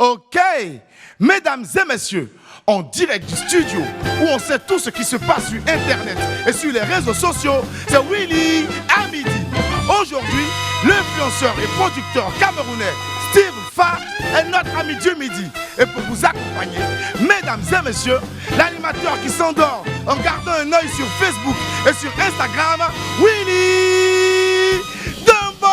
Ok, mesdames et messieurs, en direct du studio, où on sait tout ce qui se passe sur Internet et sur les réseaux sociaux, c'est Willy à midi. Aujourd'hui, l'influenceur et producteur camerounais Steve Fa est notre ami du midi. Et pour vous accompagner, mesdames et messieurs, l'animateur qui s'endort en gardant un œil sur Facebook et sur Instagram, Willy Dumbo.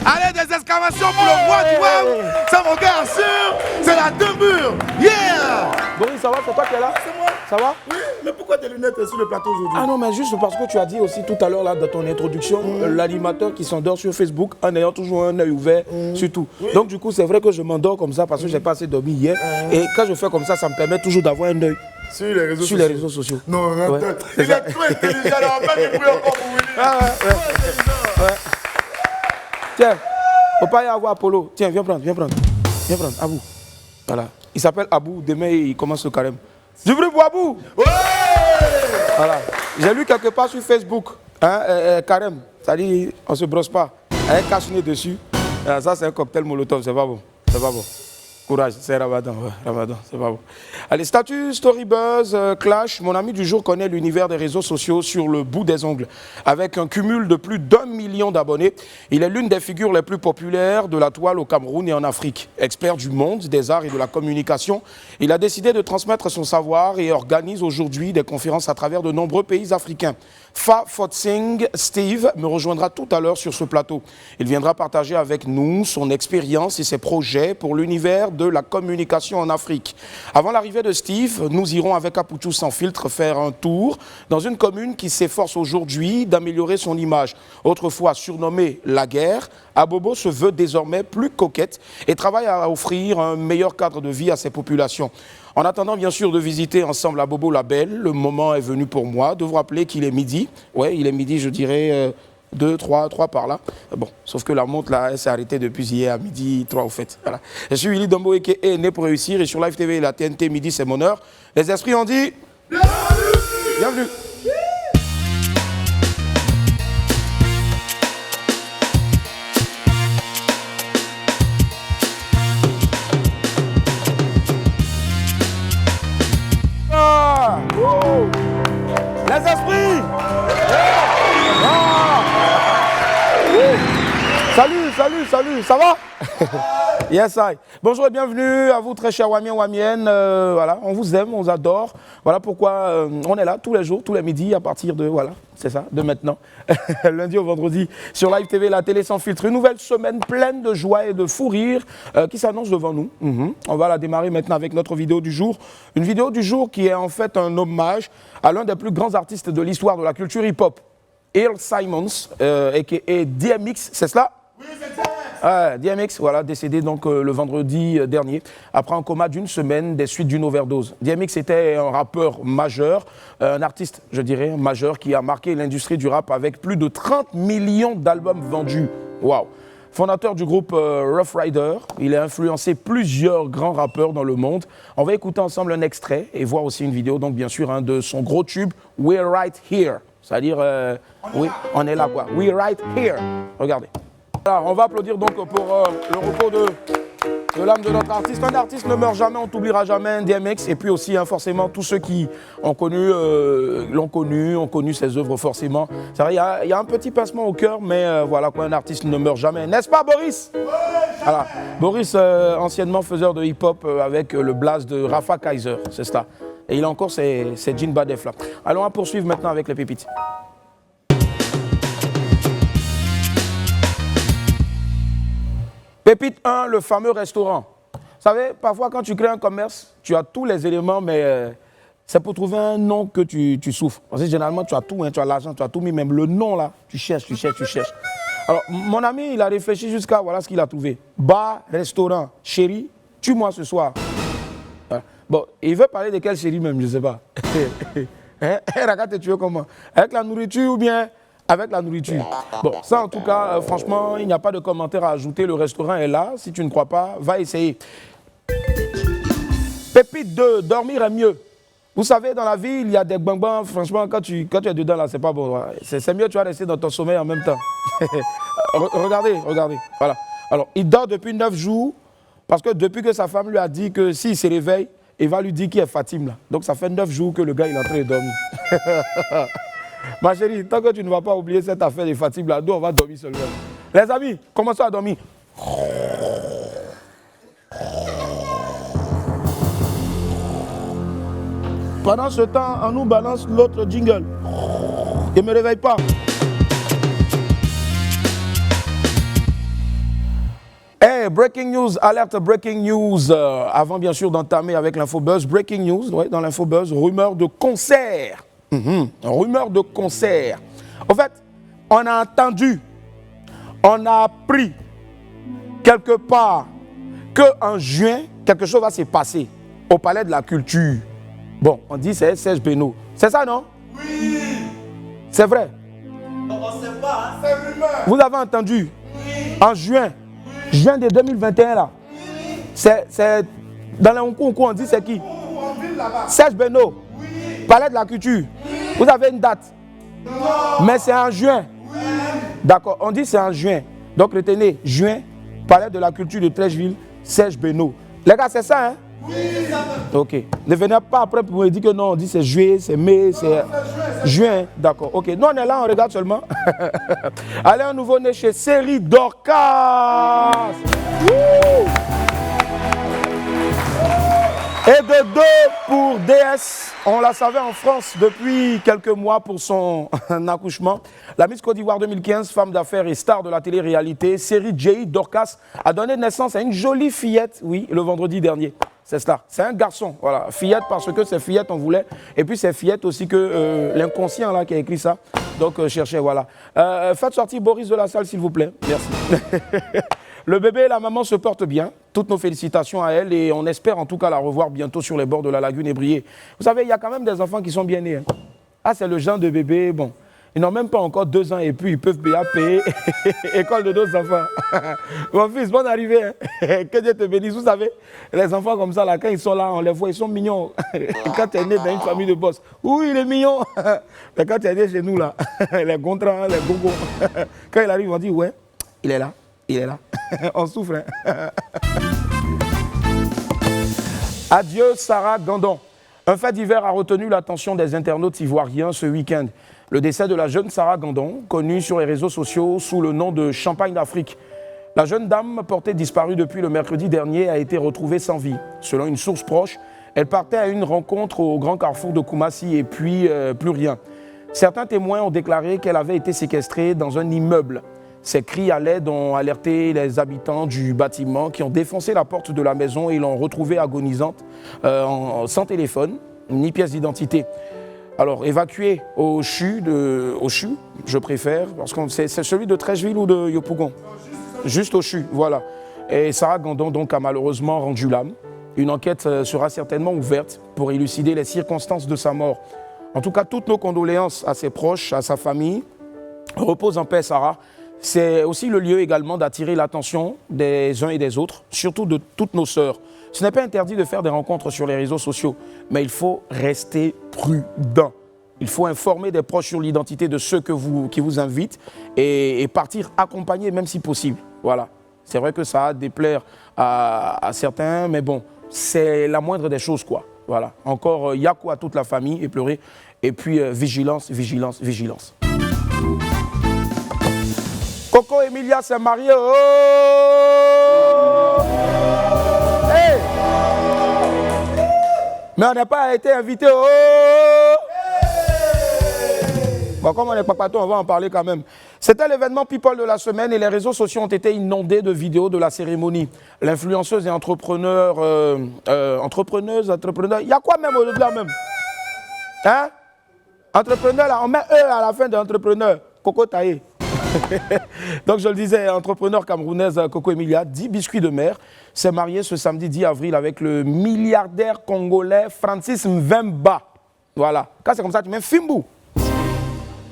Allez, des exclamations pour le roi du web. C'est mon gars sûr, c'est la Dumbure. Yeah. Boris, ça va? C'est toi qui es là? C'est moi. Ça va? Oui, mais pourquoi tes lunettes sur le plateau aujourd'hui? Ah non, mais juste parce que tu as dit aussi tout à l'heure là dans ton introduction, l'animateur qui s'endort sur Facebook en ayant toujours un œil ouvert sur tout. Oui. Donc du coup, c'est vrai que je m'endors comme ça parce que j'ai pas assez dormi hier. Et quand je fais comme ça me permet toujours d'avoir un œil sur les réseaux sociaux. Non, ouais, il est trop intelligent, alors on va même du bruit encore pour Willy. Ah ouais. Tiens, faut pas y avoir Apollo. Tiens, viens prendre, Abou. Voilà. Il s'appelle Abou, demain il commence le carême. Du bruit pour Abou. Ouais. Voilà. J'ai lu quelque part sur Facebook, carême, c'est-à-dire on se brosse pas, avec cache-nez dessus. Ça c'est un cocktail molotov, c'est pas bon. Courage, c'est Ramadan, ouais, Ramadan, c'est pas bon. Allez, statut, Storybuzz, Clash, mon ami du jour connaît l'univers des réseaux sociaux sur le bout des ongles. Avec un cumul de plus d'1 million d'abonnés, il est l'une des figures les plus populaires de la toile au Cameroun et en Afrique. Expert du monde, des arts et de la communication, il a décidé de transmettre son savoir et organise aujourd'hui des conférences à travers de nombreux pays africains. Fa Fotsing Steve me rejoindra tout à l'heure sur ce plateau. Il viendra partager avec nous son expérience et ses projets pour l'univers de la communication en Afrique. Avant l'arrivée de Steve, nous irons avec Apuchou Sans Filtre faire un tour dans une commune qui s'efforce aujourd'hui d'améliorer son image. Autrefois surnommée La Guerre, Abobo se veut désormais plus coquette et travaille à offrir un meilleur cadre de vie à ses populations. En attendant bien sûr de visiter ensemble Abobo la Belle, le moment est venu pour moi de vous rappeler qu'il est midi. Ouais, il est midi, je dirais 2, 3 par là. Bon, sauf que la montre là, elle s'est arrêtée depuis hier à midi 3 au fait. Voilà. Je suis Willy Dumbo qui est né pour réussir et sur Live TV et la TNT midi c'est mon heure. Les esprits ont dit bienvenue. Les esprits. Salut, ça va? Yes, I. Bonjour et bienvenue à vous très chers Wamiens, Wamiennes. Voilà, on vous aime, on vous adore. Voilà pourquoi on est là tous les jours, tous les midis à partir de, voilà, c'est ça, de maintenant. Lundi au vendredi sur Live TV, la télé sans filtre. Une nouvelle semaine pleine de joie et de fou rire qui s'annonce devant nous. On va la démarrer maintenant avec notre vidéo du jour. Une vidéo du jour qui est en fait un hommage à l'un des plus grands artistes de l'histoire de la culture hip-hop, Earl Simons, a.k.a. DMX, c'est cela? Oui, c'est ça. DMX, voilà, décédé donc le vendredi dernier, après un coma d'une semaine des suites d'une overdose. DMX était un rappeur majeur, un artiste, je dirais, majeur, qui a marqué l'industrie du rap avec plus de 30 millions d'albums vendus. Waouh! Fondateur du groupe Rough Rider, il a influencé plusieurs grands rappeurs dans le monde. On va écouter ensemble un extrait et voir aussi une vidéo, donc bien sûr, de son gros tube « We're Right Here ». C'est-à-dire, oui, on est là quoi. « We're Right Here ». Regardez. Alors, on va applaudir donc pour le repos de l'âme de notre artiste. Un artiste ne meurt jamais, on t'oubliera jamais, DMX. Et puis aussi, forcément, tous ceux qui ont connu, ont connu ses œuvres forcément. C'est vrai, il y a un petit pincement au cœur, mais voilà quoi, un artiste ne meurt jamais. N'est-ce pas, Boris? Voilà. Boris, anciennement faiseur de hip-hop avec le blaze de Rafa Kaiser, c'est ça. Et il a encore ses jeans Badef là. Allons, on va poursuivre maintenant avec les pépites. Pépite 1, le fameux restaurant. Vous savez, parfois quand tu crées un commerce, tu as tous les éléments, mais c'est pour trouver un nom que tu souffres. Parce que généralement, tu as tout, tu as l'argent, tu as tout, mais même le nom là, tu cherches. Alors, mon ami, il a réfléchi jusqu'à, voilà ce qu'il a trouvé. Bar, restaurant, chérie, tue-moi ce soir. Voilà. Bon, il veut parler de quelle chérie même, je ne sais pas. Regarde, tu veux comment? Avec la nourriture ou bien avec la nourriture? Bon, ça en tout cas, franchement, il n'y a pas de commentaire à ajouter. Le restaurant est là. Si tu ne crois pas, va essayer. Pépite 2, dormir est mieux. Vous savez, dans la vie, il y a des bang-bang. Franchement, quand tu es dedans, là, c'est pas bon. C'est mieux, tu vas rester dans ton sommeil en même temps. Regardez. Voilà. Alors, il dort depuis 9 jours. Parce que depuis que sa femme lui a dit que s'il se réveille, il va lui dire qu'il est Fatim là. Donc ça fait 9 jours que le gars il est en train de dormir. Ma chérie, tant que tu ne vas pas oublier cette affaire de Fatim là, nous on va dormir seulement. Les amis, commençons à dormir. Pendant ce temps, on nous balance l'autre jingle. Ne me réveille pas. Hey, breaking news, alerte breaking news. Avant bien sûr d'entamer avec l'infobuzz, breaking news, ouais, dans l'infobuzz, rumeur de concert. Rumeur de concert. En fait, on a entendu, on a appris quelque part qu'en juin, quelque chose va se passer au Palais de la Culture. Bon, on dit c'est Serge Beno. C'est ça, non? Oui. C'est vrai? On ne sait pas, hein? C'est rumeur. Vous avez entendu? Oui. En juin, juin de 2021 là. Oui. C'est dans les concours, on dit c'est qui? En ville là-bas. Serge Beno. Oui. Palais de la Culture. Oui. Vous avez une date? Non. Mais c'est en juin. Oui. D'accord, on dit c'est en juin. Donc retenez, juin, Palais de la Culture de Trècheville, Serge Beno. Les gars, c'est ça, hein? Oui, c'est ça. Ok. Ne venez pas après pour me dire que non, on dit c'est juillet, c'est mai, c'est juin. D'accord, ok. Nous, on est là, on regarde seulement. Allez, un nouveau-né chez Série Dorcas. Et de 2 pour DS. On la savait en France depuis quelques mois pour son accouchement. La Miss Côte d'Ivoire 2015, femme d'affaires et star de la télé-réalité, Série J. Dorcas, a donné naissance à une jolie fillette, oui, le vendredi dernier. C'est cela. C'est un garçon, voilà. Fillette parce que c'est fillette, on voulait. Et puis c'est fillette aussi que l'inconscient là qui a écrit ça. Donc cherchez, voilà. Faites sortir Boris de la salle, s'il vous plaît. Merci. Le bébé et la maman se portent bien. Toutes nos félicitations à elle et on espère en tout cas la revoir bientôt sur les bords de la lagune Ébrié. Vous savez, il y a quand même des enfants qui sont bien nés. Hein. Ah, c'est le genre de bébé, bon. Ils n'ont même pas encore 2 ans et puis ils peuvent payer école de 2 enfants. Mon fils, bonne arrivée. Hein. Que Dieu te bénisse. Vous savez, les enfants comme ça, là, quand ils sont là, on les voit, ils sont mignons. Quand tu es né dans une famille de boss, oui, il est mignon. Mais quand tu es né chez nous, là, les contrats, les gogos, quand il arrive, on dit, ouais, il est là. Il est là. On souffre. Hein. Adieu Sarah Gandon. Un fait divers a retenu l'attention des internautes ivoiriens ce week-end. Le décès de la jeune Sarah Gandon, connue sur les réseaux sociaux sous le nom de Champagne d'Afrique. La jeune dame, portée disparue depuis le mercredi dernier, a été retrouvée sans vie. Selon une source proche, elle partait à une rencontre au grand carrefour de Koumassi et puis plus rien. Certains témoins ont déclaré qu'elle avait été séquestrée dans un immeuble. Ces cris à l'aide ont alerté les habitants du bâtiment qui ont défoncé la porte de la maison et l'ont retrouvée agonisante, sans téléphone ni pièce d'identité. Alors, évacuée au CHU, je préfère, parce que c'est celui de Trècheville ou de Yopougon? Juste au CHU, voilà. Et Sarah Gandon donc a malheureusement rendu l'âme. Une enquête sera certainement ouverte pour élucider les circonstances de sa mort. En tout cas, toutes nos condoléances à ses proches, à sa famille. Repose en paix, Sarah. C'est aussi le lieu également d'attirer l'attention des uns et des autres, surtout de toutes nos sœurs. Ce n'est pas interdit de faire des rencontres sur les réseaux sociaux, mais il faut rester prudent. Il faut informer des proches sur l'identité de ceux qui vous invitent et partir accompagné, même si possible. Voilà. C'est vrai que ça a déplaire à certains, mais bon, c'est la moindre des choses, quoi. Voilà. Encore, il y a quoi à toute la famille et pleurer. Et puis, vigilance, vigilance, vigilance. Coco Emilia s'est mariée. Oh! Hey! Mais on n'a pas été invité. Oh! Bon, comme on n'est pas partout, on va en parler quand même. C'était l'événement People de la semaine et les réseaux sociaux ont été inondés de vidéos de la cérémonie. L'influenceuse et entrepreneur, il y a quoi même au-delà même? Hein? Entrepreneur, là, on met E à la fin de entrepreneur. Coco Taïe. Donc je le disais, entrepreneur camerounaise Coco Emilia, 10 biscuits de mer, s'est mariée ce samedi 10 avril avec le milliardaire congolais Francis Mvemba. Voilà, quand c'est comme ça, tu mets Fimbu.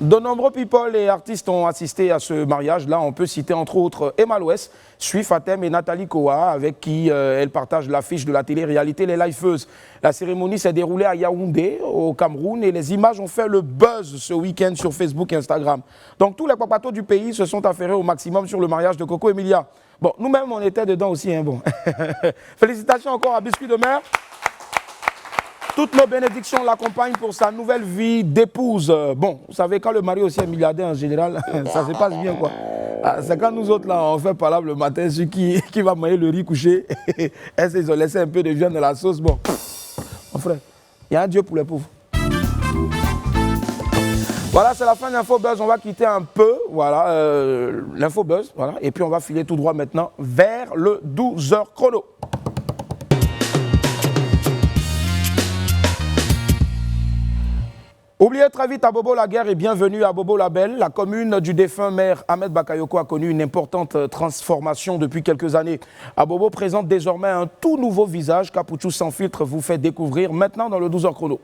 De nombreux people et artistes ont assisté à ce mariage-là. On peut citer entre autres Emma Louest, Sui Fatem et Nathalie Koa, avec qui elle partage l'affiche de la télé-réalité Les Lifeuses. La cérémonie s'est déroulée à Yaoundé, au Cameroun, et les images ont fait le buzz ce week-end sur Facebook et Instagram. Donc tous les papatos du pays se sont affairés au maximum sur le mariage de Coco Emilia. Bon, nous-mêmes, on était dedans aussi. Hein, bon. Félicitations encore à Biscuit de Mer. Toutes nos bénédictions l'accompagnent pour sa nouvelle vie d'épouse. Bon, vous savez, quand le mari aussi est milliardaire en général, ça se passe bien, quoi. C'est quand nous autres, là, on fait parler le matin sur qui va manger le riz couché. Est-ce qu'ils ont laissé un peu de viande dans la sauce? Bon, mon frère, il y a un Dieu pour les pauvres. Voilà, c'est la fin de l'Infobuzz. On va quitter un peu, voilà, l'Infobuzz, voilà, et puis on va filer tout droit maintenant vers le 12h chrono. Oubliez très vite Abobo la guerre et bienvenue à Abobo la Belle. La commune du défunt maire Ahmed Bakayoko a connu une importante transformation depuis quelques années. Abobo présente désormais un tout nouveau visage qu'Apouchou sans filtre vous fait découvrir maintenant dans le 12h chrono.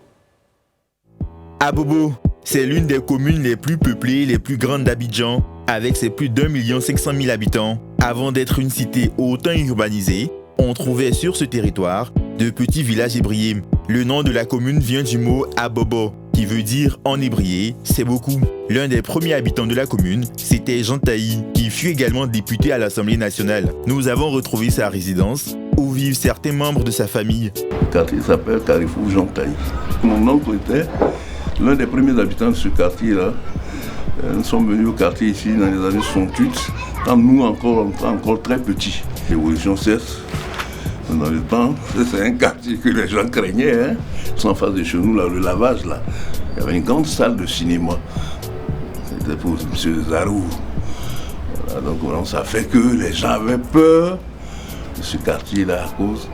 Abobo, c'est l'une des communes les plus peuplées, les plus grandes d'Abidjan, avec ses plus d'1 500 000 habitants. Avant d'être une cité autant urbanisée, on trouvait sur ce territoire de petits villages ébriés. Le nom de la commune vient du mot Abobo, qui veut dire ennébrié, c'est beaucoup. L'un des premiers habitants de la commune, c'était Jean Taï, qui fut également député à l'Assemblée nationale. Nous avons retrouvé sa résidence, où vivent certains membres de sa famille. Le quartier s'appelle Carrefour Jean Taï. Mon oncle était l'un des premiers habitants de ce quartier-là. Nous sommes venus au quartier ici dans les années 68, quand nous encore très petits. L'évolution cesse. Dans le temps, c'est un quartier que les gens craignaient. Hein. En face de chez nous, là, le lavage, là, il y avait une grande salle de cinéma. C'était pour M. Zarou. Voilà, donc ça fait que les gens avaient peur de ce quartier-là à cause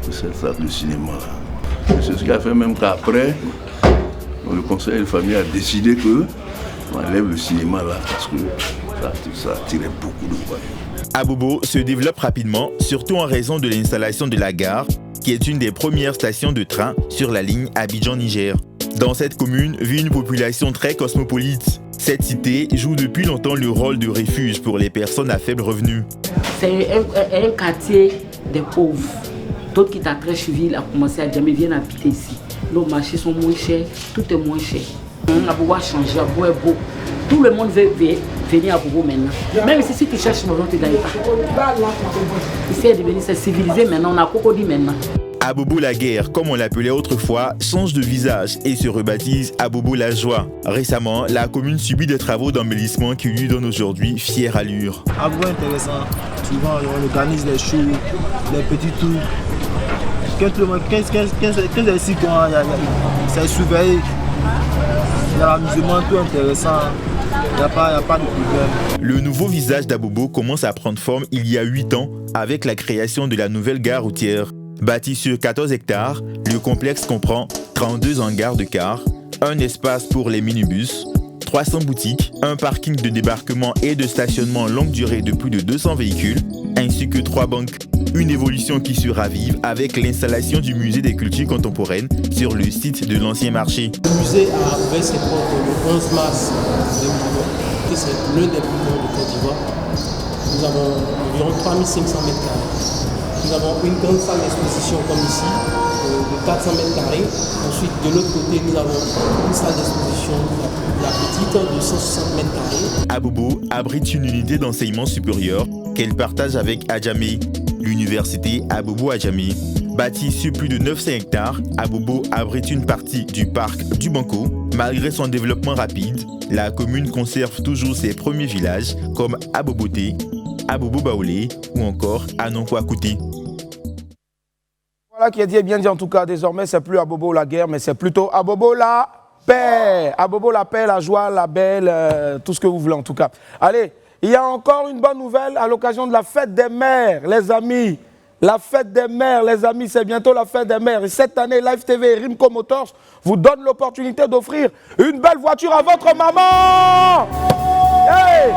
de cette salle de cinéma-là. C'est ce qui a fait même qu'après, le conseil de famille a décidé qu'on enlève le cinéma là parce que ça attirait beaucoup de voyous. Abobo se développe rapidement, surtout en raison de l'installation de la gare, qui est une des premières stations de train sur la ligne Abidjan-Niger. Dans cette commune vit une population très cosmopolite. Cette cité joue depuis longtemps le rôle de refuge pour les personnes à faible revenu. C'est un quartier des pauvres. D'autres qui étaient très civils ont commencé à jamais viennent habiter ici. Nos marchés sont moins chers, tout est moins cher. Abobo a changé, Abobo est beau. Tout le monde veut venir à Abobo maintenant. Même si tu cherches mon nom, tu ne gagnes pas. Ici est devenu civilisé maintenant, on a cocody maintenant. Abobo la guerre, comme on l'appelait autrefois, change de visage et se rebaptise Abobo la joie. Récemment, la commune subit des travaux d'embellissement qui lui donnent aujourd'hui fière allure. Abobo intéressant. Souvent, on organise les shows, les petits tours. 15 ici, c'est surveillé. Il y a l'amusement, tout intéressant. Il n'y a pas de problème. Le nouveau visage d'Abobo commence à prendre forme il y a 8 ans avec la création de la nouvelle gare routière. Bâti sur 14 hectares, le complexe comprend 32 hangars de cars, un espace pour les minibus, 300 boutiques, un parking de débarquement et de stationnement longue durée de plus de 200 véhicules, ainsi que 3 banques. Une évolution qui se ravive avec l'installation du musée des cultures contemporaines sur le site de l'ancien marché. Le musée a ouvert ses portes le 11 mars 2020. C'est l'un des plus grands de Côte d'Ivoire. Nous avons environ 3500 mètres carrés. Nous avons une grande salle d'exposition comme ici, de 400 mètres carrés. Ensuite, de l'autre côté, nous avons une salle d'exposition, la petite, de 160 mètres carrés. Abobo abrite une unité d'enseignement supérieur qu'elle partage avec Adjamé, l'université Abobo Adjamé. Bâtie sur plus de 900 hectares, Abobo abrite une partie du parc du Banco. Malgré son développement rapide, la commune conserve toujours ses premiers villages comme Aboboté, Abobo Baolé ou encore Anonkwa-Kouté. Voilà qui est dit et bien dit en tout cas. Désormais, c'est plus Abobo la guerre, mais c'est plutôt Abobo la paix. Abobo la paix, la joie, la belle, tout ce que vous voulez en tout cas. Allez, il y a encore une bonne nouvelle à l'occasion de la fête des mères, les amis. La fête des mères, les amis, c'est bientôt la fête des mères. Et cette année, Live TV et Rimco Motors vous donnent l'opportunité d'offrir une belle voiture à votre maman. Hey!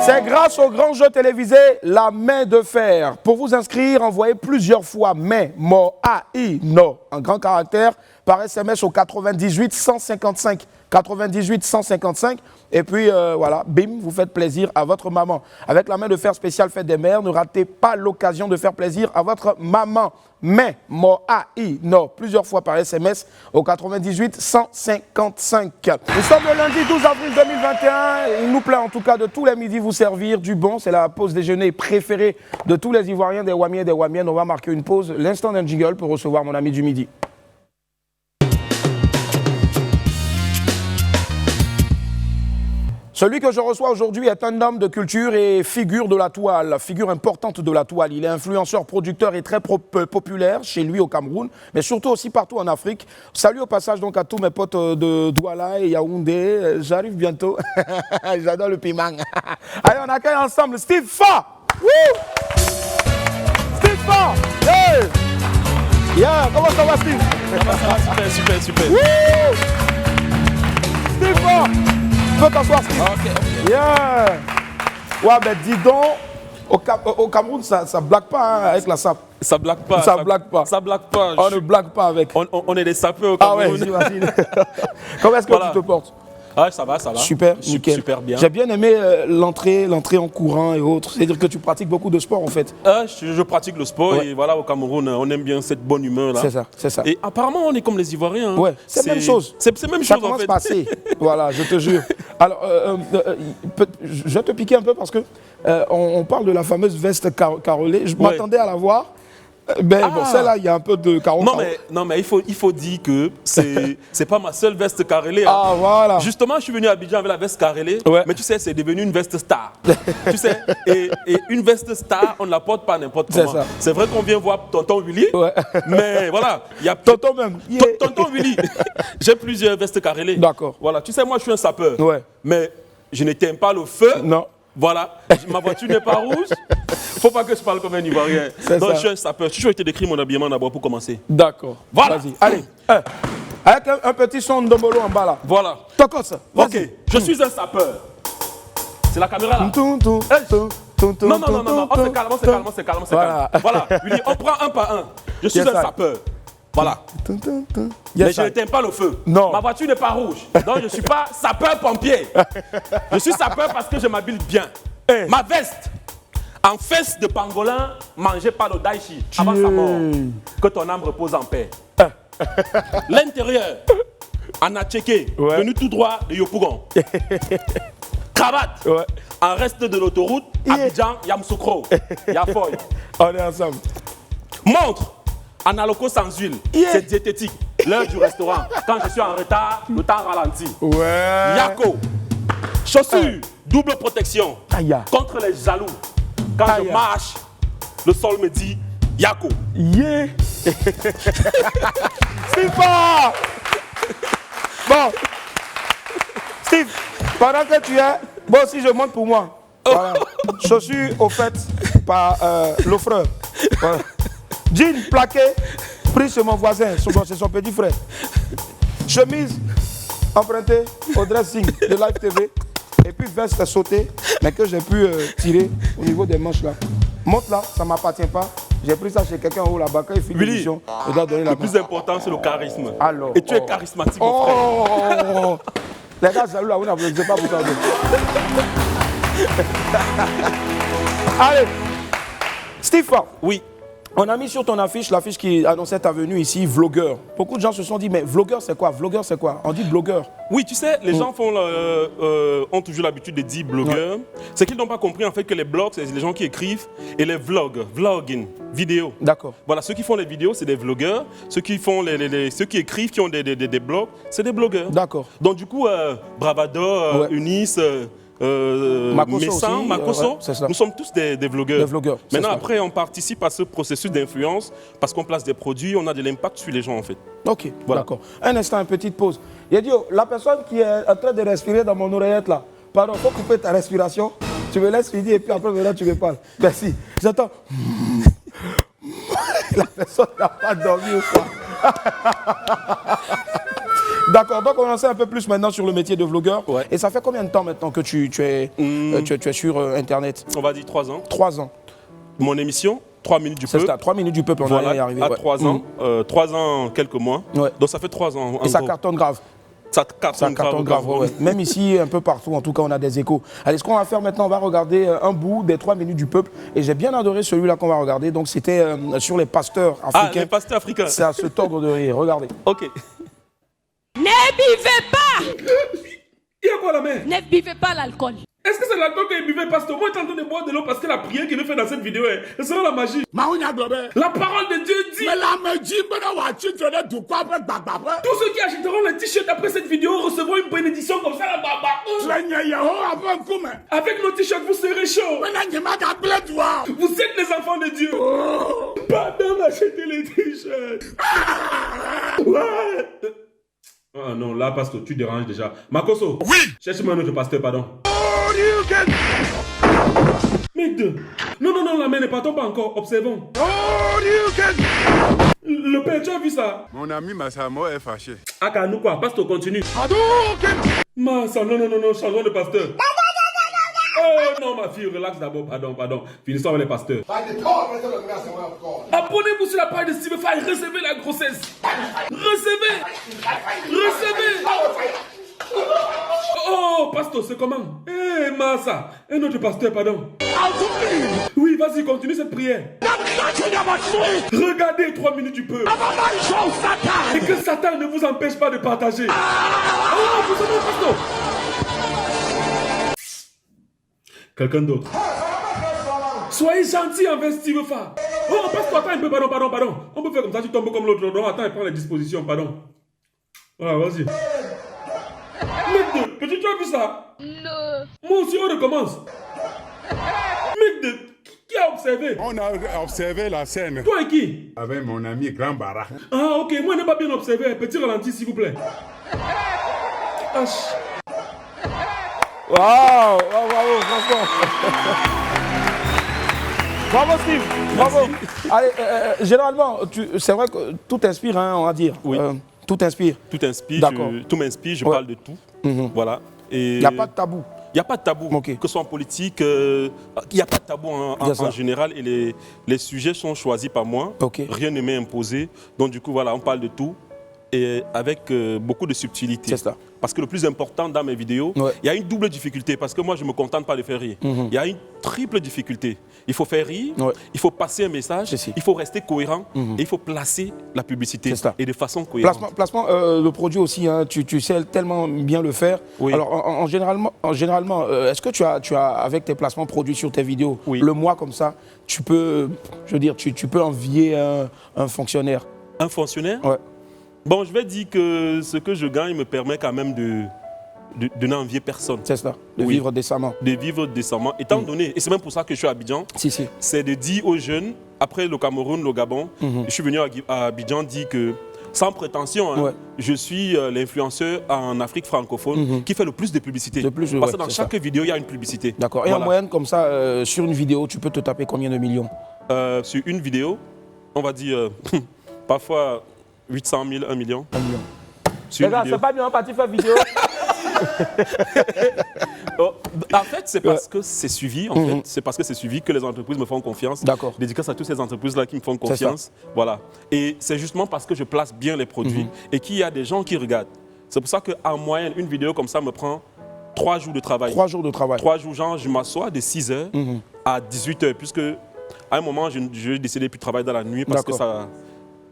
C'est grâce au grand jeu télévisé La Main de Fer. Pour vous inscrire, envoyez plusieurs fois mais, mo, a, i, no, en grand caractère, par SMS au 98 155 98 155. Et puis voilà, bim, vous faites plaisir à votre maman. Avec la main de fer spéciale Fête des Mères, ne ratez pas l'occasion de faire plaisir à votre maman. Mais, non, plusieurs fois par SMS au 98 155. Nous sommes le lundi 12 avril 2021. Il nous plaît en tout cas de tous les midis vous servir du bon. C'est la pause déjeuner préférée de tous les Ivoiriens, des Wamiens et des Wamiennes. On va marquer une pause, l'instant d'un jingle pour recevoir mon ami du midi. Celui que je reçois aujourd'hui est un homme de culture et figure de la toile, figure importante de la toile. Il est influenceur, producteur et très populaire chez lui au Cameroun, mais surtout aussi partout en Afrique. Salut au passage donc à tous mes potes de Douala et Yaoundé. J'arrive bientôt. J'adore le piment. Allez, on accueille ensemble Steve Fa. Woo! Steve Fa. Hey! Yeah, comment ça va Steve? Ça va, super. Woo! Steve Fa. Tu peux t'asseoir, Steve? Ok. Yeah. Ouais, ben dis donc, au Cameroun, ça blague pas hein, avec la sape. Ça blague pas. Ça blague pas. Ça blague pas. On ne blague pas avec. On est des sapeurs au Ah ouais, Cameroun. j'imagine. Comment est-ce que Voilà. tu te portes? Ah, ça va. Super, nickel. Super bien. J'ai bien aimé l'entrée en courant et autres. C'est-à-dire que tu pratiques beaucoup de sport en fait. Je pratique le sport Ouais. et voilà, au Cameroun, on aime bien cette bonne humeur là. C'est ça. Et apparemment, on est comme les Ivoiriens. hein. Ouais, c'est la même chose. C'est la même Ça chose en commence fait. par C. Voilà, je te jure. Alors, je vais te piquer un peu parce que on parle de la fameuse veste carrelée. Je m'attendais à la voir. Ben bon, celle-là, il y a un peu de carreau. Non, mais il faut dire que c'est pas ma seule veste carrelée. hein. Ah, voilà. Justement, je suis venu à Abidjan avec la veste carrelée, Ouais. mais tu sais, c'est devenu une veste star. Tu sais, et une veste star, on ne la porte pas n'importe C'est comment. ça. C'est vrai qu'on vient voir Tonton Willy, Ouais. mais voilà, il y a Tonton même. Yeah. Tonton Willy. J'ai plusieurs vestes carrelées. D'accord. Voilà, tu sais, moi, je suis un sapeur. Ouais. Mais je n'éteins pas le feu. Non. Voilà, ma voiture n'est pas rouge. Faut pas que je parle comme un Ivoirien. C'est Donc, ça. je suis un sapeur. Je été décrit mon habillement d'abord pour commencer. D'accord. Voilà. Vas-y. Allez. Avec un petit son de molo en bas là. Voilà. Tocos. Ok, je suis un sapeur. C'est la caméra là. Non, on se calme. Voilà. Voilà, Willy, on prend un par un. Je suis Yes, un sir. sapeur. Voilà. Mais Yes, je sir. n'éteins pas le feu. Non. Ma voiture n'est pas rouge. Donc je ne suis pas sapeur-pompier. Je suis sapeur parce que je m'habille bien. Hey. Ma veste, en fesse de pangolin mangée par le Daichi avant sa mort. Que ton âme repose en paix. L'intérieur, en atchéké, Ouais. venu tout droit de Yopougon. Cravate, Ouais. en reste de l'autoroute, Abidjan, Yamsoukro, Yafoy. On est ensemble. Montre, en aloco sans huile, Yeah. c'est diététique. L'heure du restaurant, quand je suis en retard, le temps ralentit. Ouais. Yako, chaussures, double protection Aïe. contre les jaloux. Quand Aïe. je marche, le sol me dit Yako. Yeah. Steve Fa. Bon. Steve, pendant que tu es, moi aussi je monte pour moi. Voilà. Chaussures offertes par l'offreur. Voilà. Jean plaqué, pris chez mon voisin, chez son petit frère. Chemise empruntée au dressing de Live TV. Et puis veste sautée, mais que j'ai pu tirer au niveau des manches là. Monte là, ça ne m'appartient pas. J'ai pris ça chez quelqu'un en haut là-bas. Quand il finit Willy, l'émission, je dois donner la Le plus important, c'est le charisme. Alors, Et tu es charismatique, mon frère. Oh. Les gars, salut là, vous n'applaudissez pas pour ça. Allez, Steve, Oui. on a mis sur ton affiche l'affiche qui annonçait ta venue ici, vlogueur. Beaucoup de gens se sont dit, mais vlogueur c'est quoi? Vlogueur c'est quoi? On dit blogueur. Oui, tu sais, les gens ont toujours l'habitude de dire blogueur. C'est qu'ils n'ont pas compris en fait que les blogs, c'est les gens qui écrivent, et les vlogs, vlogging, vidéo. D'accord. Voilà, ceux qui font les vidéos, c'est des vlogueurs. Ceux qui font ceux qui écrivent, qui ont des blogs, c'est des blogueurs. D'accord. Donc du coup, Bravador, Ouais. Eunice, Makosso Messan, aussi, Makosso, ouais, c'est ça. nous sommes tous des vlogueurs. Des vlogueurs, c'est Maintenant, ça. après, on participe à ce processus d'influence parce qu'on place des produits, on a de l'impact sur les gens en fait. Ok, Voilà. d'accord. Un instant, une petite pause. Il a dit, oh, la personne qui est en train de respirer dans mon oreillette là, pardon, il faut couper ta respiration. Tu me laisses finir et puis après, maintenant, tu me parles. Merci. J'entends. La personne n'a pas dormi ou quoi? D'accord, donc on en sait un peu plus maintenant sur le métier de vlogueur. Ouais. Et ça fait combien de temps maintenant que tu es sur Internet? On va dire 3 ans. 3 ans. Mon émission, 3 minutes du C'est peuple. ça, 3 minutes du peuple, on va y arriver. à ouais. 3 ans, 3 ans, quelques mois. Ouais. Donc ça fait 3 ans. en Et ça gros. cartonne grave. Ça cartonne grave. Ouais. Même ici, un peu partout, en tout cas, on a des échos. Allez, ce qu'on va faire maintenant, on va regarder un bout des 3 minutes du peuple. Et j'ai bien adoré celui-là qu'on va regarder. Donc, c'était sur les pasteurs africains. Ah, les pasteurs africains. C'est à se tordre de rire. Regardez. Ok. Ne buvez pas! Il y a quoi la main? Ne buvez pas l'alcool. Est-ce que c'est l'alcool qu'il buvait, pasteur? Moi, je suis en train de boire de l'eau parce que la prière qu'il veut faire dans cette vidéo, ce sera la magie. La parole de Dieu dit. Tous ceux qui achèteront le t-shirt après cette vidéo recevront une bénédiction comme ça là-bas. Avec nos t-shirts, vous serez chaud. Vous êtes les enfants de Dieu. Pardon d'acheter les t-shirts. Ouais. Ah non, là, pasteur, tu déranges déjà. Makoso. Oui. Cherche-moi un autre pasteur, pardon. Mec de... Non, la main n'est pas tombée encore. Observons. Le père, tu as vu ça? Mon ami Massamo est fâché. Ah, nous quoi? Pasteur, continue. Massa, non, changeons de pasteur. Oh non, ma fille, relax d'abord, pardon. Finissons avec les pasteurs. Abonnez-vous sur la page de Steve Fay, recevez la grossesse. Recevez. Oh, pasteur, c'est comment? Eh, Massa, un autre pasteur, pardon. Oui, vas-y, continue cette prière. Regardez 3 minutes du peuple. Et que Satan ne vous empêche pas de partager. Oh, vous savez, pasteur. Quelqu'un d'autre. Soyez gentil envers Steve Fa. Oh, passe-toi, attends un peu, pardon. On peut faire comme ça, tu tombes comme l'autre. Non, attends, il prend les dispositions, pardon. Voilà, vas-y. Mec de, petit, tu as vu ça? Non. Moi aussi, on recommence. Mec de, qui a observé? On a observé la scène. Toi et qui? Avec mon ami Grand Bara. Ah, ok, moi, je n'ai pas bien observé. Petit ralenti, s'il vous plaît. Waouh, bravo, franchement. Bravo Steve, bravo. Allez, généralement, c'est vrai que tout inspire, hein, on va dire. Oui. Tout inspire. Tout inspire, D'accord. tout m'inspire, je parle de tout. Voilà. Il n'y a pas de tabou. Il n'y a pas de tabou, Okay. que ce soit en politique, il n'y a pas de tabou en général et les sujets sont choisis par moi. Okay. Rien ne m'est imposé. Donc du coup, voilà, on parle de tout et avec beaucoup de subtilité. C'est ça. Parce que le plus important dans mes vidéos, il y a une double difficulté parce que moi, je ne me contente pas de faire rire. Il y a une triple difficulté. Il faut faire rire, il faut passer un message, il faut rester cohérent et il faut placer la publicité et de façon cohérente. Placement, le produit aussi, hein, tu sais tellement bien le faire. Oui. Alors, généralement, est-ce que tu as, avec tes placements produits sur tes vidéos, le mois comme ça, tu peux, je veux dire, tu peux envier un fonctionnaire? Un fonctionnaire? Ouais. Bon, je vais dire que ce que je gagne me permet quand même de n'envier personne. C'est ça, de vivre décemment. De vivre décemment. Étant donné, et c'est même pour ça que je suis à Abidjan, c'est de dire aux jeunes, après le Cameroun, le Gabon, je suis venu à Abidjan dire que, sans prétention, hein, je suis l'influenceur en Afrique francophone qui fait le plus de publicité. Parce que dans chaque vidéo, il y a une publicité. D'accord. Et en moyenne, comme ça, sur une vidéo, tu peux te taper combien de millions? Sur une vidéo, on va dire, parfois 800 000, 1 million. 1 million. C'est pas bien parti faire vidéo. En fait, c'est parce que c'est suivi. En fait, c'est parce que c'est suivi que les entreprises me font confiance. D'accord. Dédicace à toutes ces entreprises-là qui me font confiance. Voilà. Et c'est justement parce que je place bien les produits et qu'il y a des gens qui regardent. C'est pour ça qu'en moyenne, une vidéo comme ça me prend 3 jours de travail. 3 jours de travail. 3 jours, genre, je m'assois de 6 h à 18 h, puisque à un moment, je décidais plus de travailler dans la nuit parce que ça...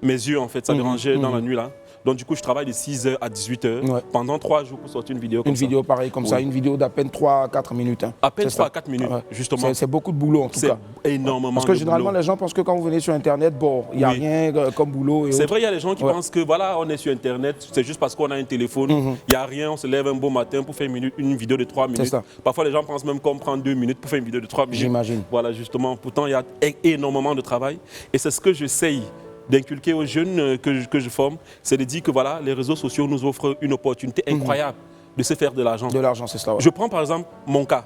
Mes yeux, en fait, ça dérangeait dans la nuit, là. Donc, du coup, je travaille de 6 h à 18 h pendant 3 jours pour sortir une vidéo comme ça. Une vidéo pareille comme ça, une vidéo d'à peine 3 à 4 minutes. Hein. À peine 3 à 4 minutes, justement. C'est beaucoup de boulot, en tout cas. C'est énormément Parce que généralement, les gens pensent que quand vous venez sur Internet, bon, il n'y a rien comme boulot. C'est vrai, il y a des gens qui pensent que, voilà, on est sur Internet, c'est juste parce qu'on a un téléphone, il n'y a rien, on se lève un beau matin pour faire une vidéo de 3 minutes. Parfois, les gens pensent même qu'on prend 2 minutes pour faire une vidéo de 3 minutes. J'imagine. Voilà, justement. Pourtant, il y a énormément de travail. Et c'est ce que j'essaye d'inculquer aux jeunes que je forme, c'est de dire que voilà, les réseaux sociaux nous offrent une opportunité incroyable de se faire de l'argent. De l'argent, c'est ça. Je prends par exemple mon cas.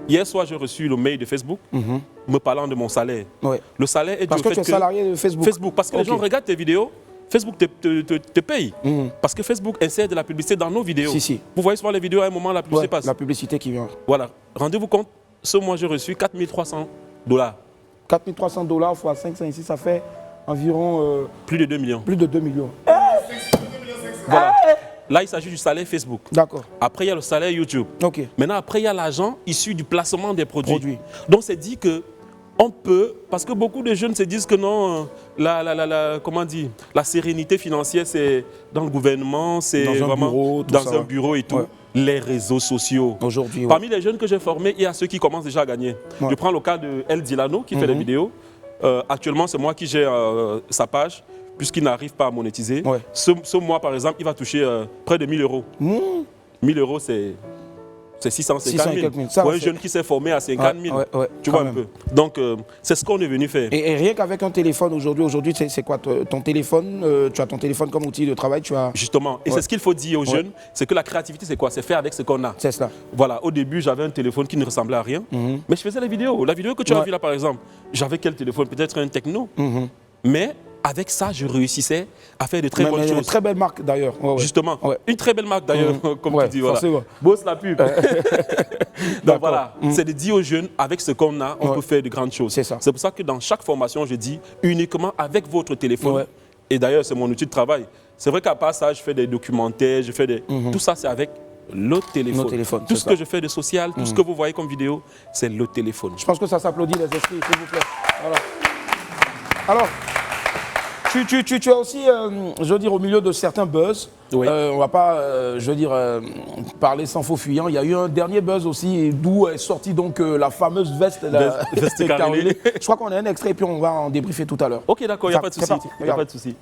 Hier soir, j'ai reçu le mail de Facebook me parlant de mon salaire. Le salaire est parce que tu es salarié de Facebook. Parce que les gens regardent tes vidéos, Facebook te paye. Parce que Facebook insère de la publicité dans nos vidéos. Vous voyez souvent les vidéos, à un moment, la publicité passe. La publicité qui vient. Voilà. Rendez-vous compte, ce mois, j'ai reçu $4 300. $4 fois 500 ici, ça fait environ... plus de 2 millions. Plus de 2 millions. Voilà. Là, il s'agit du salaire Facebook. D'accord. Après, il y a le salaire YouTube. Ok. Maintenant, après, il y a l'argent issu du placement des produits. Donc, c'est dit que on peut, parce que beaucoup de jeunes se disent que non, comment dire, la sérénité financière, c'est dans le gouvernement, c'est vraiment dans un bureau et tout. Ouais. Les réseaux sociaux. Aujourd'hui, parmi les jeunes que j'ai formés, il y a ceux qui commencent déjà à gagner. Ouais. Je prends le cas de El Dilano qui fait des vidéos. Actuellement, c'est moi qui gère sa page, puisqu'il n'arrive pas à monétiser. Ouais. Ce mois, par exemple, il va toucher près de 1 000 €. 1 000 €, c'est 650 000. Pour un jeune qui s'est formé à 50 000. Tu vois un peu. Donc, c'est ce qu'on est venu faire. Et rien qu'avec un téléphone aujourd'hui, c'est quoi ton téléphone tu as ton téléphone comme outil de travail, tu as... Justement. Et c'est ce qu'il faut dire aux jeunes, c'est que la créativité, c'est quoi? C'est faire avec ce qu'on a. C'est cela. Voilà. Au début, j'avais un téléphone qui ne ressemblait à rien. Mais je faisais les vidéos. La vidéo que tu as vue là, par exemple, j'avais quel téléphone? Peut-être un Techno. Mais... avec ça, je réussissais à faire de très bonnes choses. Une très belle marque d'ailleurs. Justement, une très belle marque d'ailleurs, comme tu dis. Voilà. Bosse la pub. Donc voilà, c'est de dire aux jeunes, avec ce qu'on a, on peut faire de grandes choses. C'est ça. C'est pour ça que dans chaque formation, je dis uniquement avec votre téléphone. Et d'ailleurs, c'est mon outil de travail. C'est vrai qu'à part ça, je fais des documentaires, je fais des... Tout ça, c'est avec le téléphone. Tout ce que je fais de social, tout ce que vous voyez comme vidéo, c'est le téléphone. Je pense que ça s'applaudit les esprits, s'il vous plaît. Voilà. Alors tu es aussi, je veux dire, au milieu de certains buzz. Oui. On ne va pas, je veux dire, parler sans faux fuyant. Il y a eu un dernier buzz aussi, d'où est sortie donc la fameuse veste carrelée. Je crois qu'on a un extrait et puis on va en débriefer tout à l'heure. Ok, d'accord, il n'y a pas de souci. Il n'y a pas de souci.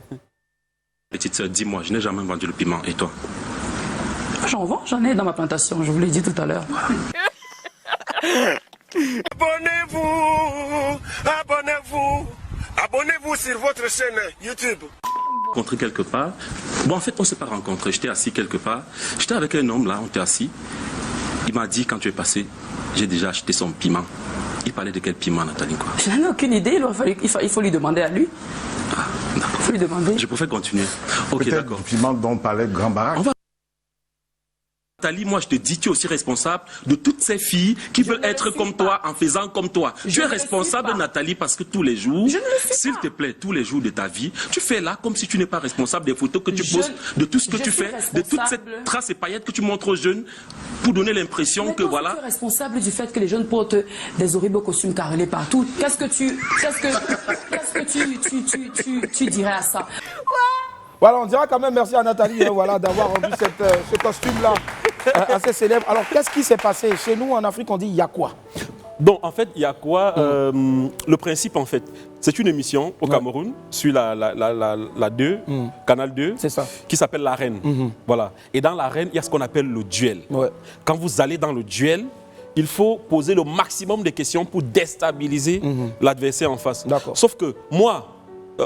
Petite sœur, dis-moi, je n'ai jamais vendu le piment. Et toi? J'en vends, j'en ai dans ma plantation, je vous l'ai dit tout à l'heure. Abonnez-vous sur votre chaîne YouTube. Rencontré quelque part. Bon, en fait, on ne s'est pas rencontrés. J'étais assis quelque part. J'étais avec un homme là, on était assis. Il m'a dit, quand tu es passé, j'ai déjà acheté son piment. Il parlait de quel piment, Nathalie, quoi? Je n'en ai aucune idée. Il faut lui demander à lui. Ah, d'accord. Il faut lui demander. Je préfère continuer. Ok, d'accord. Le piment dont parlait Grand Barack. Nathalie, moi je te dis, tu es aussi responsable de toutes ces filles qui veulent être comme toi en faisant comme toi. Tu es responsable, Nathalie, parce que tous les jours, s'il te plaît, tous les jours de ta vie, tu fais là comme si tu n'es pas responsable des photos que tu postes, de tout ce que tu fais, de toute cette trace et paillettes que tu montres aux jeunes pour donner l'impression que voilà. Tu es responsable du fait que les jeunes portent des horribles costumes carrelés partout. Qu'est-ce que tu dirais à ça? Voilà, on dira quand même merci à Nathalie voilà, d'avoir rendu ce costume-là assez célèbre. Alors, qu'est-ce qui s'est passé? Chez nous, en Afrique, on dit « y'a quoi » Donc, en fait, il y a quoi le principe, en fait, c'est une émission au Cameroun, sur la 2, Canal 2, qui s'appelle L'Arène. Voilà. Et dans l'Arène, il y a ce qu'on appelle le duel. Quand vous allez dans le duel, il faut poser le maximum de questions pour déstabiliser l'adversaire en face. Sauf que moi,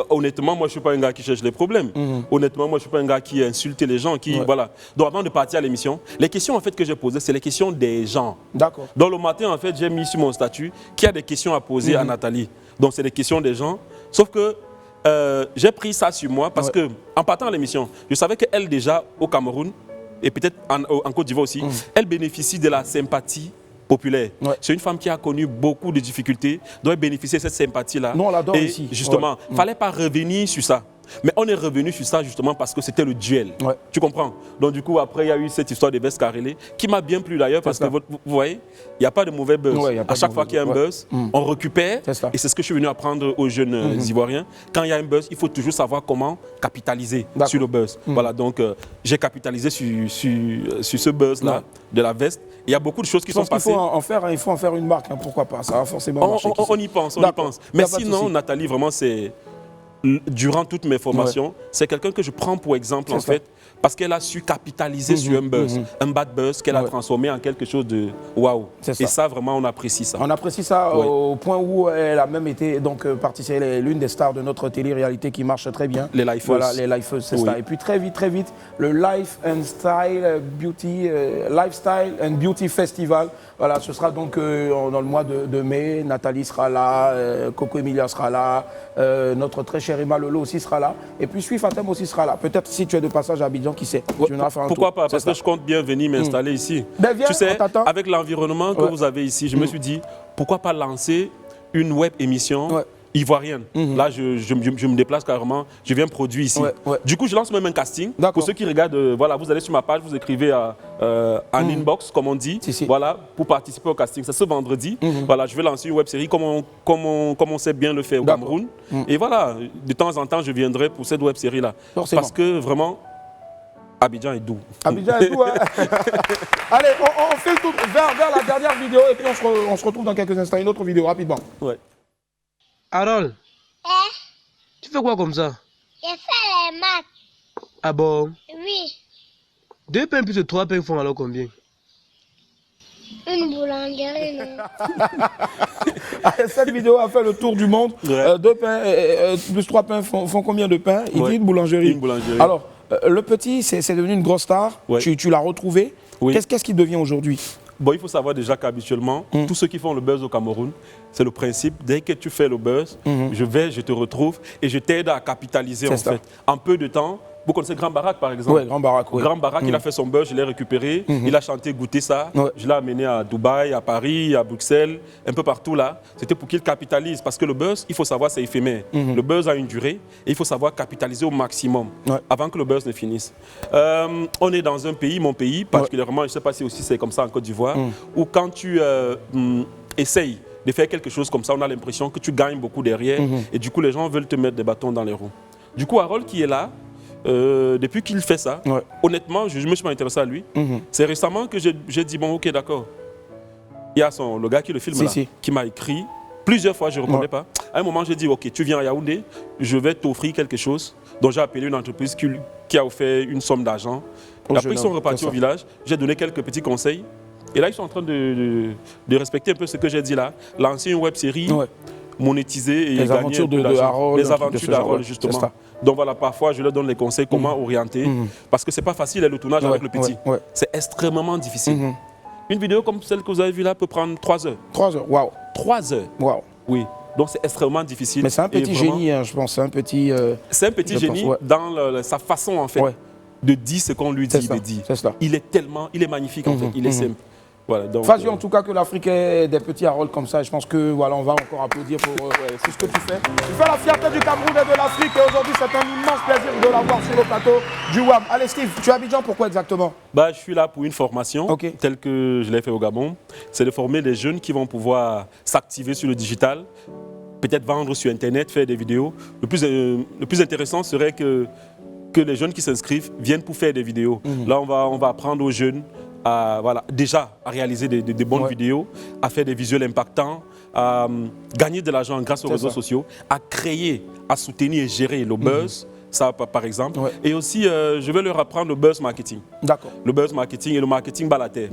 honnêtement, moi, je ne suis pas un gars qui cherche les problèmes. Honnêtement, moi, je ne suis pas un gars qui insulte les gens. Voilà. Donc, avant de partir à l'émission, les questions en fait, que j'ai posées, c'est les questions des gens. D'accord. Donc, le matin, en fait, j'ai mis sur mon statut qu'il y a des questions à poser à Nathalie. Donc, c'est des questions des gens. Sauf que j'ai pris ça sur moi parce que, en partant à l'émission, je savais qu'elle, déjà, au Cameroun, et peut-être en Côte d'Ivoire aussi, elle bénéficie de la sympathie populaire. C'est une femme qui a connu beaucoup de difficultés, doit bénéficier de cette sympathie-là. Non, on l'adore ici. Justement, il ne fallait pas revenir sur ça. Mais on est revenu sur ça justement parce que c'était le duel. Tu comprends? Donc du coup, après, il y a eu cette histoire de veste carrelée qui m'a bien plu d'ailleurs parce que vous voyez, il n'y a pas de mauvais buzz. À chaque fois qu'il y a un buzz, on récupère. Et c'est ce que je suis venu apprendre aux jeunes Ivoiriens. Quand il y a un buzz, il faut toujours savoir comment capitaliser sur le buzz. Voilà, donc j'ai capitalisé sur ce buzz-là de la veste. Il y a beaucoup de choses qui sont passées. Il faut en faire une marque, pourquoi pas? Ça va forcément marcher. On y pense, on y pense. Mais sinon, Nathalie, vraiment, c'est... Durant toutes mes formations, c'est quelqu'un que je prends pour exemple en fait, parce qu'elle a su capitaliser sur un buzz, un bad buzz qu'elle a transformé en quelque chose de waouh. Et ça, vraiment, on apprécie ça. On apprécie ça au point où elle a même été donc partie, l'une des stars de notre télé-réalité qui marche très bien. Les Lifers. Voilà, les Lifers, c'est ça. Et puis très vite, le Lifestyle and Beauty Festival. Voilà, ce sera donc dans le mois de mai. Nathalie sera là, Coco Emilia sera là, notre très cher Emma Lolo aussi sera là. Et puis Sui Fatem aussi sera là. Peut-être si tu es de passage à Abidjan, qui sait. Pourquoi pas? Parce que je compte bien venir m'installer ici. Viens, tu sais, avec l'environnement que vous avez ici, je me suis dit, pourquoi pas lancer une web émission ivoirienne. Là, je me déplace carrément, je viens produire ici. Du coup, je lance même un casting. Pour ceux qui regardent, voilà, vous allez sur ma page, vous écrivez en inbox, comme on dit, voilà, pour participer au casting. C'est ce vendredi. Voilà, je vais lancer une web série comme on sait bien le faire au Cameroun. Et voilà, de temps en temps, je viendrai pour cette web série-là. Parce que vraiment, Abidjan est doux. Abidjan est doux, hein. Allez, on fait le tour vers la dernière vidéo et puis on se retrouve dans quelques instants. Une autre vidéo, rapidement. Ouais. Harold, tu fais quoi comme ça? Je fais les maths. Ah bon? Oui. 2 pains plus de 3 pains font alors combien? Une boulangerie, non? Cette vidéo a fait le tour du monde. 2 pains plus 3 pains font combien de pains? Il dit une boulangerie. Une boulangerie. Alors, le petit, c'est devenu une grosse star. Tu l'as retrouvé. Qu'est-ce qu'il devient aujourd'hui? Bon, il faut savoir déjà qu'habituellement, tous ceux qui font le buzz au Cameroun, c'est le principe, dès que tu fais le buzz, je te retrouve et je t'aide à capitaliser en fait. En peu de temps, vous connaissez Grand Barak par exemple? Oui, Grand Barak. Oui. Grand Barak, il a fait son buzz, je l'ai récupéré, il a chanté, goûté ça, je l'ai amené à Dubaï, à Paris, à Bruxelles, un peu partout là. C'était pour qu'il capitalise parce que le buzz, il faut savoir, c'est éphémère. Le buzz a une durée et il faut savoir capitaliser au maximum avant que le buzz ne finisse. On est dans un pays, mon pays, particulièrement, je ne sais pas si aussi c'est comme ça en Côte d'Ivoire, où quand tu essayes de faire quelque chose comme ça, on a l'impression que tu gagnes beaucoup derrière et du coup les gens veulent te mettre des bâtons dans les roues. Du coup, Harold qui est là, depuis qu'il fait ça, honnêtement, je me suis intéressé à lui. C'est récemment que j'ai dit, bon, ok, d'accord. Il y a le gars qui le filme là, qui m'a écrit plusieurs fois, je ne répondais pas. À un moment, j'ai dit, ok, tu viens à Yaoundé, je vais t'offrir quelque chose. Donc j'ai appelé une entreprise qui a offert une somme d'argent. Après, ils sont repartis au village, j'ai donné quelques petits conseils. Et là, ils sont en train de respecter un peu ce que j'ai dit là. Lancer une web série, monétiser et les aventures de Harold. Les aventures d'Harold, justement. Donc voilà, parfois, je leur donne les conseils, comment orienter. Parce que ce n'est pas facile, le tournage avec le petit. C'est extrêmement difficile. Une vidéo comme celle que vous avez vue là peut prendre 3 heures. 3 heures, waouh. 3 heures. Waouh. Oui. Donc c'est extrêmement difficile. Mais c'est un petit génie, hein, je pense. C'est un petit génie dans sa façon, en fait, de dire ce qu'on lui dit de dire. Il est magnifique, en fait. Il est simple. Voilà, Fazio, en tout cas, que l'Afrique ait des petits Harold comme ça. Je pense que voilà, on va encore applaudir pour tout ce que tu fais. Tu fais la fierté du Cameroun et de l'Afrique. Et aujourd'hui, c'est un immense plaisir de l'avoir sur le plateau du WAM. Allez, Steve, tu es à Abidjan, pourquoi exactement? Je suis là pour une formation telle que je l'ai fait au Gabon. C'est de former les jeunes qui vont pouvoir s'activer sur le digital, peut-être vendre sur Internet, faire des vidéos. Le plus intéressant serait que les jeunes qui s'inscrivent viennent pour faire des vidéos. Là, on va apprendre aux jeunes à réaliser des bonnes vidéos, à faire des visuels impactants, à gagner de l'argent grâce aux réseaux sociaux, à créer, à soutenir et gérer le buzz, ça par exemple. Et aussi, je vais leur apprendre le buzz marketing. Le buzz marketing et le marketing balater.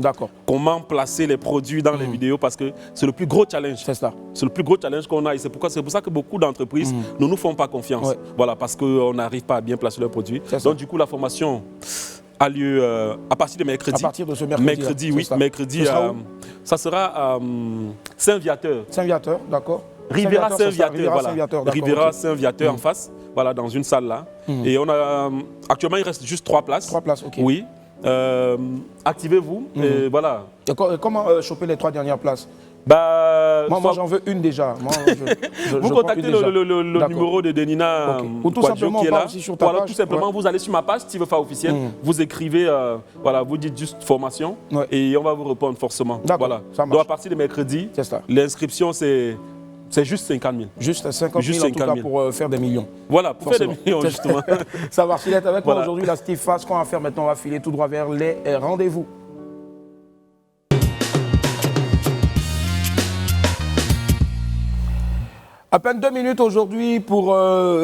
Comment placer les produits dans les vidéos parce que c'est le plus gros challenge. C'est ça. C'est le plus gros challenge qu'on a et c'est pour ça que beaucoup d'entreprises ne nous font pas confiance. Voilà, parce qu'on n'arrive pas à bien placer leurs produits. Donc du coup, la formation a lieu à partir de mercredi. À partir de ce mercredi. Mercredi, ça sera à Saint-Viateur. Saint-Viateur, d'accord. Rivera Saint-Viateur, voilà. Rivera Saint-Viateur en face, voilà, dans une salle là. Et on a actuellement il reste juste 3 places. 3 places, ok. Oui. Activez-vous et voilà. Et comment choper les 3 dernières places? Moi j'en veux une déjà. Vous contactez le numéro de Denina ou tout simplement qui est là. Sur ta page. Tout simplement, vous allez sur ma page Steve Fa officiel, vous écrivez, voilà, vous dites juste formation et on va vous répondre forcément. Voilà. Donc à partir de mercredi, l'inscription c'est juste 50 000. Juste 50 000 en tout cas pour faire des millions. Voilà, pour faire des millions justement. Ça va, il est avec moi aujourd'hui, la Steve Fa. Ce qu'on va faire maintenant, on va filer tout droit vers les rendez-vous. À peine 2 minutes aujourd'hui pour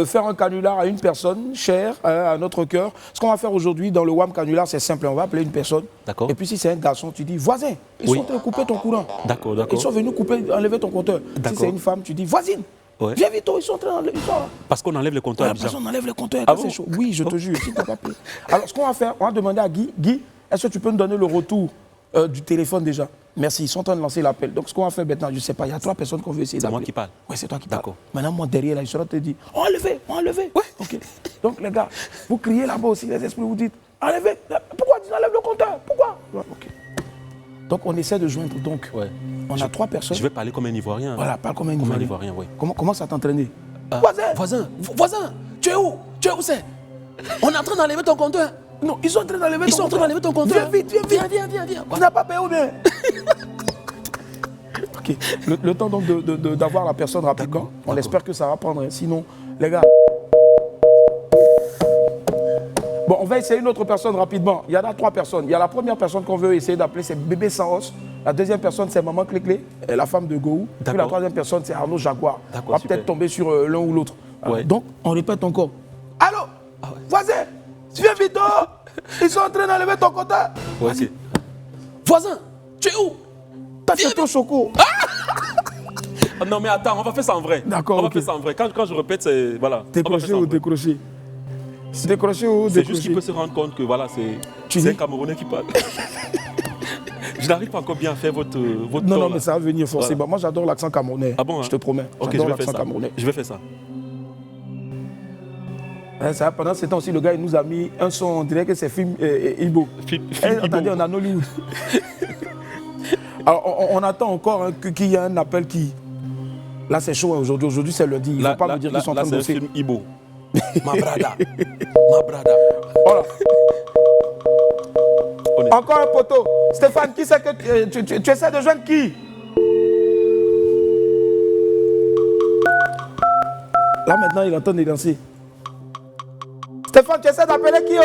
faire un canular à une personne chère à notre cœur. Ce qu'on va faire aujourd'hui dans le WAM canular, c'est simple. On va appeler une personne. D'accord. Et puis si c'est un garçon, tu dis voisin, ils sont en train de couper ton courant. D'accord, d'accord. Ils sont venus enlever ton compteur. Si c'est une femme, tu dis voisine. Viens vite, ils sont en train d'enlever. Parce qu'on enlève le compteur. Parce qu'on enlève le compteur. C'est chaud. Oui, je te jure. Si t'as pas pris. Alors ce qu'on va faire, on va demander à Guy. Guy, est-ce que tu peux nous donner le retour du téléphone déjà? Merci, ils sont en train de lancer l'appel. Donc ce qu'on va faire maintenant, je ne sais pas, il y a 3 personnes qu'on veut essayer d'appeler. C'est moi qui parle. Oui, c'est toi qui parle. D'accord. Maintenant, moi derrière, là, je serai te dire, enlevez. Ouais. Ok. Donc les gars, vous criez là-bas aussi, les esprits vous dites, enlevez. Pourquoi tu enlèves le compteur? Pourquoi? Ok. Donc on essaie de joindre. Donc on a 3 personnes. Je vais parler comme un Ivoirien. Voilà, parle comme un Ivoirien. Oui. Comment ça t'entraîner? Voisin, tu es où c'est? On est en train d'enlever ton compteur. Non, ils sont en train d'enlever ton compteur. Viens. Tu n'as pas payé ou bien? Ok, le temps donc d'avoir la personne rapidement. On espère que ça va prendre. Sinon, les gars. Bon, on va essayer une autre personne rapidement. Il y en a 3 personnes. Il y a la première personne qu'on veut essayer d'appeler, c'est Bébé Saos. La deuxième personne, c'est Maman Clé-Clé, la femme de Gohou. Puis la troisième personne, c'est Arnaud Jaguar. On va peut-être tomber sur l'un ou l'autre. Donc, on répète encore. Allô, voisin, viens vite dehors. Ils sont en train d'enlever ton compteur. Ok. Voisin, tu es où? T'as fait ton choco. Non mais attends, on va faire ça en vrai. D'accord. On va faire ça en vrai. Quand je répète, c'est... Voilà. Décroché ou décroché? Décroché ou décroché? C'est juste qu'il peut se rendre compte que voilà, c'est un Camerounais qui parle. Je n'arrive pas encore bien à faire votre Non, mais ça va venir forcément. Voilà. Moi, j'adore l'accent camerounais. Ah bon, hein? Je te promets. Ok, je vais faire ça. Je vais faire ça. Ça, pendant ce temps aussi, le gars il nous a mis un son, on dirait que c'est film Ibo. Attendez, on a Nollywood. Alors, on attend encore qu'il y ait un appel qui... Là, c'est chaud aujourd'hui. Aujourd'hui, c'est lundi. Il ne faut pas me dire qu'ils sont en train de bosser. Là, c'est un film Ibo. Ma brada. Voilà. Encore un poteau. Stéphane, qui c'est que tu essaies de joindre qui? Là, maintenant, il entend danser. Stéphane, tu essaies d'appeler qui?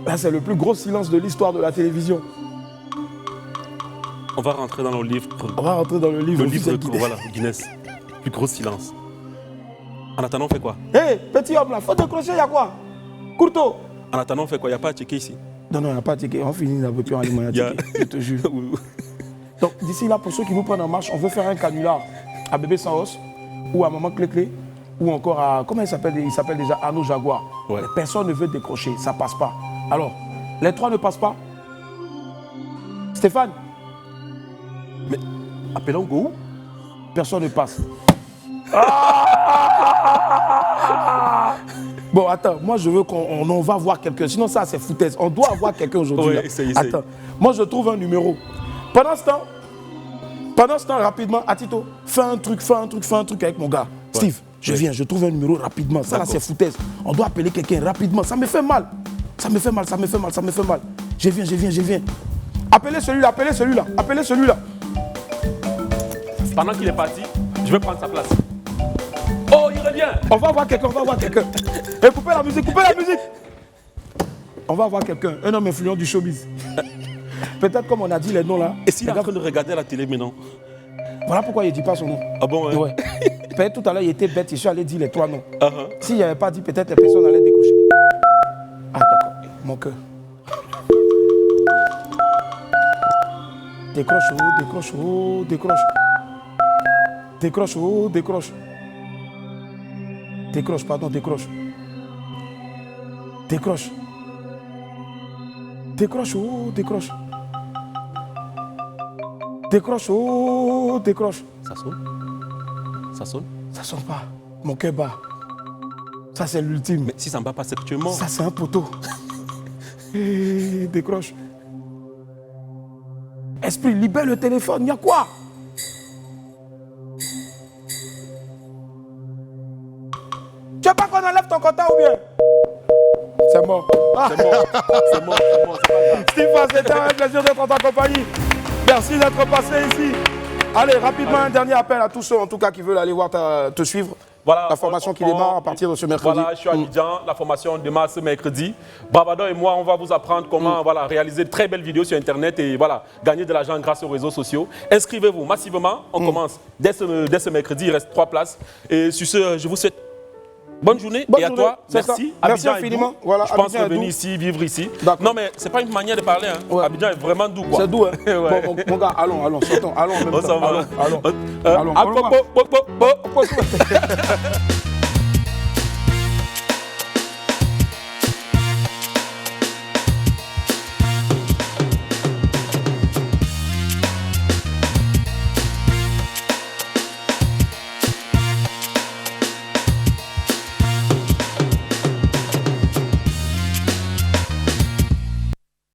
Là, c'est le plus gros silence de l'histoire de la télévision. On va rentrer dans le livre. On va rentrer dans le livre. Le livre, voilà, Guinness. Plus gros silence. En attendant, on fait quoi? Hé, petit homme là, faut décrocher, il y a quoi? Courteau. En attendant, on fait quoi? Il n'y a pas à checker ici? Non, il n'y a pas à checker. On finit avec plus en ligne, je te jure. Donc, d'ici là, pour ceux qui nous prennent en marche, on veut faire un canular à Bébé Saos ou à Maman Clé-Clé ou encore à... Comment il s'appelle déjà? Arnaud Jaguar. Ouais. Personne ne veut décrocher, ça ne passe pas. Alors, les 3 ne passent pas? Stéphane? Mais appelons Gohou. Personne ne passe. Bon, attends, moi je veux qu'on va voir quelqu'un. Sinon, ça, c'est foutaise. On doit avoir quelqu'un aujourd'hui. Oui, essaye. Attends, moi je trouve un numéro. Pendant ce temps, rapidement, Atito, fais un truc avec mon gars. Ouais. Steve, je viens, je trouve un numéro rapidement. Ça, là, c'est foutaise. On doit appeler quelqu'un rapidement. Ça me fait mal. Ça me fait mal. Je viens. Appelez celui-là. Pendant qu'il est parti, je vais prendre sa place. Oh, il revient. On va voir quelqu'un. Et coupez la musique. On va voir quelqu'un, un homme influent du showbiz. Peut-être comme on a dit les noms là. Et s'il est en train de regarder la télé maintenant? Voilà pourquoi il ne dit pas son nom. Ah bon, hein? Ouais. Peut-être tout à l'heure il était bête, je suis allé dire les 3 noms. S'il n'avait pas dit, peut-être les personnes allaient décrocher. Ah d'accord, mon cœur. Décroche. Décroche. Ça sonne? Ça sonne pas. Mon cœur bat. Ça c'est l'ultime. Mais si ça ne bat pas, c'est que tu es mort. Ça c'est un poteau. Décroche. Esprit, libère le téléphone, il y a quoi? Tu veux pas qu'on enlève ton compteur ou bien? C'est mort. C'est mort, c'est pas grave. Steve, c'était un plaisir d'être en ta compagnie. Merci d'être passé ici. Allez, rapidement, un dernier appel à tous ceux en tout cas qui veulent aller voir te suivre. Voilà, la formation qui démarre à partir de ce mercredi. Voilà, je suis à Abidjan, la formation démarre ce mercredi. Bravado et moi, on va vous apprendre comment réaliser de très belles vidéos sur Internet et gagner de l'argent grâce aux réseaux sociaux. Inscrivez-vous massivement, on commence dès ce mercredi, il reste 3 places. Et sur ce, je vous souhaite bonne journée et à toi, merci. Merci infiniment. Voilà, je pense revenir ici, vivre ici. Non mais c'est pas une manière de parler, hein. Ouais. Abidjan est vraiment doux quoi. C'est doux, hein. Ouais. Bon, mon gars, allons, sortons, allons en même temps. Allons.